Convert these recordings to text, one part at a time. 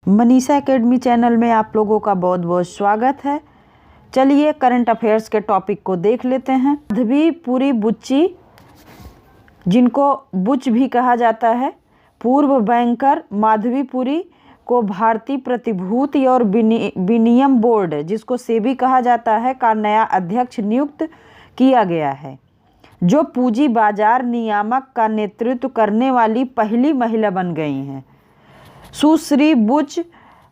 Manisha academy channel में आप लोगों का बहुत बहुत स्वागत है। चलिए करंट अफेयर्स के टॉपिक को देख लेते हैं। माधवीपुरी बुच्ची, जिनको बुच भी कहा जाता है, पूर्व बैंकर माधवीपुरी को भारतीय प्रतिभूति और विनिमय बोर्ड, जिसको सेबी कहा जाता है, का नया अध्यक्ष नियुक्त किया गया है, जो पूंजी बाजार नियामक का नेतृत्व करने वाली पहली महिला बन गई हैं। सुश्री बुच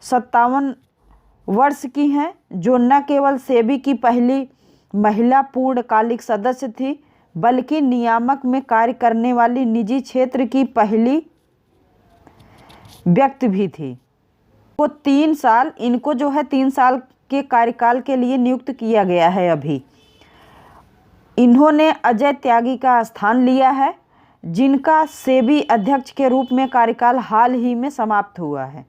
57 वर्ष की हैं, जो न केवल सेबी की पहली महिला पूर्णकालिक सदस्य थी, बल्कि नियामक में कार्य करने वाली निजी क्षेत्र की पहली व्यक्ति भी थी। वो 3 साल, इनको जो है 3 साल के कार्यकाल के लिए नियुक्त किया गया है। अभी इन्होंने अजय त्यागी का स्थान लिया है, जिनका सेबी अध्यक्ष के रूप में कार्यकाल हाल ही में समाप्त हुआ है।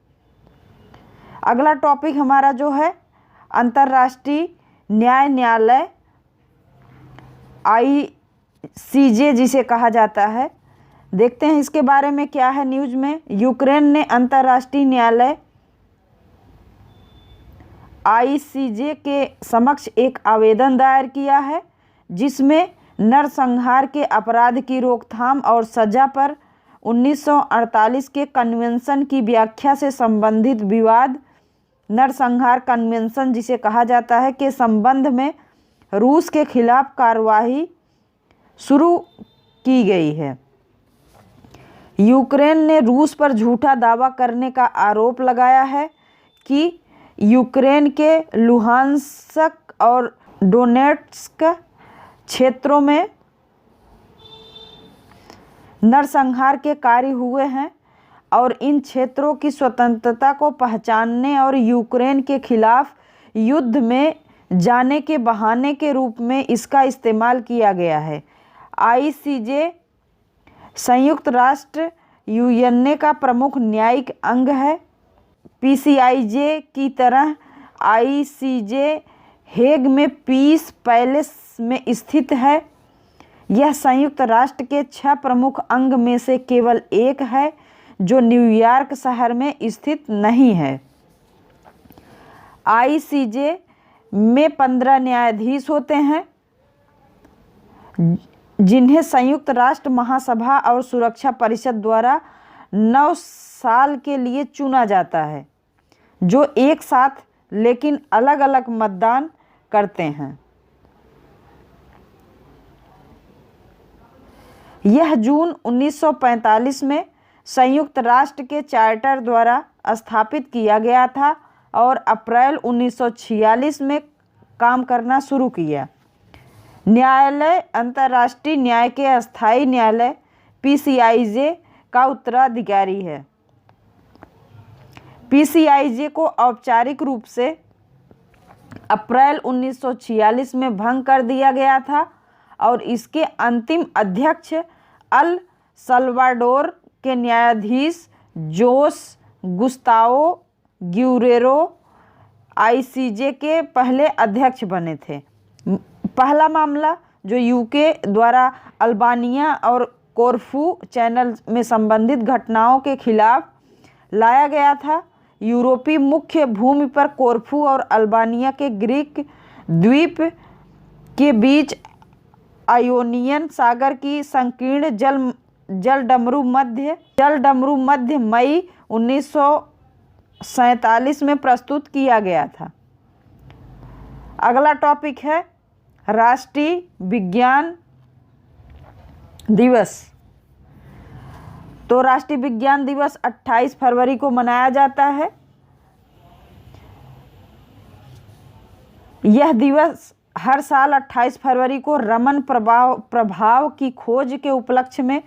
अगला टॉपिक हमारा जो है अंतर्राष्ट्रीय न्यायालय ICJ जिसे कहा जाता है। देखते हैं इसके बारे में क्या है न्यूज में। यूक्रेन ने अंतर्राष्ट्रीय न्यायालय ICJ के समक्ष एक आवेदन दायर किया है, जिसमें नरसंहार के अपराध की रोकथाम और सजा पर 1948 के कन्वेंशन की व्याख्या से संबंधित विवाद, नरसंहार कन्वेंशन जिसे कहा जाता है, के संबंध में रूस के खिलाफ कार्रवाई शुरू की गई है। यूक्रेन ने रूस पर झूठा दावा करने का आरोप लगाया है कि यूक्रेन के लुहांस्क और डोनेट्स्क क्षेत्रों में नरसंहार के कार्य हुए हैं और इन क्षेत्रों की स्वतंत्रता को पहचानने और यूक्रेन के खिलाफ युद्ध में जाने के बहाने के रूप में इसका इस्तेमाल किया गया है। ICJ संयुक्त राष्ट्र UN का प्रमुख न्यायिक अंग है। PCIJ की तरह ICJ हेग में पीस पैलेस में स्थित है। यह संयुक्त राष्ट्र के 6 प्रमुख अंग में से केवल एक है, जो न्यूयॉर्क शहर में स्थित नहीं है। ICJ में 15 न्यायाधीश होते हैं, जिन्हें संयुक्त राष्ट्र महासभा और सुरक्षा परिषद द्वारा 9 साल के लिए चुना जाता है, जो एक साथ लेकिन अलग अलग मतदान करते हैं। यह जून 1945 में संयुक्त राष्ट्र के चार्टर द्वारा स्थापित किया गया था और अप्रैल 1946 में काम करना शुरू किया। न्यायालय अंतर्राष्ट्रीय न्याय के अस्थायी न्यायालय PCIJ का उत्तराधिकारी है। PCIJ को औपचारिक रूप से अप्रैल 1946 में भंग कर दिया गया था और इसके अंतिम अध्यक्ष अल सल्वाडोर के न्यायाधीश जोस गुस्ताओ ग्यूरेरो ICJ के पहले अध्यक्ष बने थे। पहला मामला जो UK द्वारा अल्बानिया और कोरफू चैनल में संबंधित घटनाओं के खिलाफ लाया गया था। यूरोपीय मुख्य भूमि पर कोरफू और अल्बानिया के ग्रीक द्वीप के बीच आयोनियन सागर की संकीर्ण जलडमरू मध्य मई 1947 में प्रस्तुत किया गया था। अगला टॉपिक है राष्ट्रीय विज्ञान दिवस। तो राष्ट्रीय विज्ञान दिवस 28 फरवरी को मनाया जाता है। यह दिवस हर साल 28 फरवरी को रमन प्रभाव की खोज के उपलक्ष्य में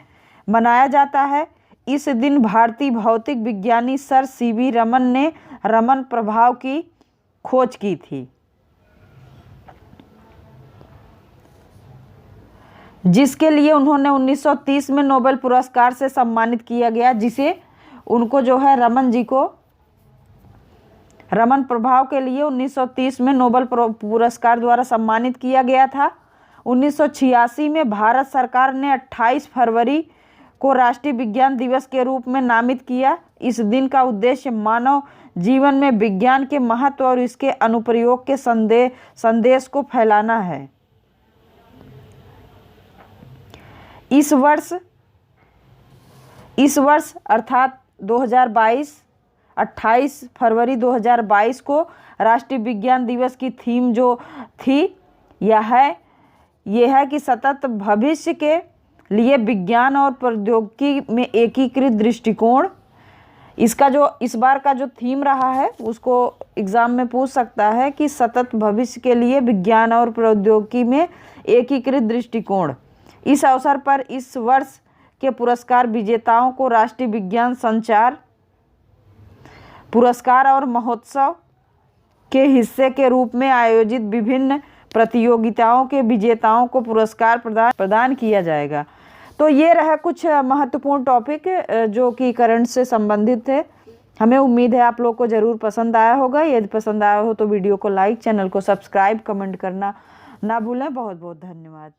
मनाया जाता है। इस दिन भारतीय भौतिक विज्ञानी सर CV रमन ने रमन प्रभाव की खोज की थी, जिसके लिए उन्होंने 1930 में नोबेल पुरस्कार से सम्मानित किया गया, जिसे उनको जो है रमन जी को रमन प्रभाव के लिए 1930 में नोबेल पुरस्कार द्वारा सम्मानित किया गया था। 1986 में भारत सरकार ने 28 फरवरी को राष्ट्रीय विज्ञान दिवस के रूप में नामित किया। इस दिन का उद्देश्य मानव जीवन में विज्ञान के महत्व और इसके अनुप्रयोग के संदेश को फैलाना है। इस वर्ष अर्थात 2022 28 फरवरी 2022 को राष्ट्रीय विज्ञान दिवस की थीम जो थी यह है कि सतत भविष्य के लिए विज्ञान और प्रौद्योगिकी में एकीकृत दृष्टिकोण। इस बार का जो थीम रहा है उसको एग्जाम में पूछ सकता है कि सतत भविष्य के लिए विज्ञान और प्रौद्योगिकी में एकीकृत दृष्टिकोण। इस अवसर पर इस वर्ष के पुरस्कार विजेताओं को राष्ट्रीय विज्ञान संचार पुरस्कार और महोत्सव के हिस्से के रूप में आयोजित विभिन्न प्रतियोगिताओं के विजेताओं को पुरस्कार प्रदान किया जाएगा। तो ये रहा कुछ महत्वपूर्ण टॉपिक जो कि करंट से संबंधित थे। हमें उम्मीद है आप लोग को ज़रूर पसंद आया होगा। यदि पसंद आया हो तो वीडियो को लाइक, चैनल को सब्सक्राइब, कमेंट करना ना भूलें। बहुत बहुत धन्यवाद।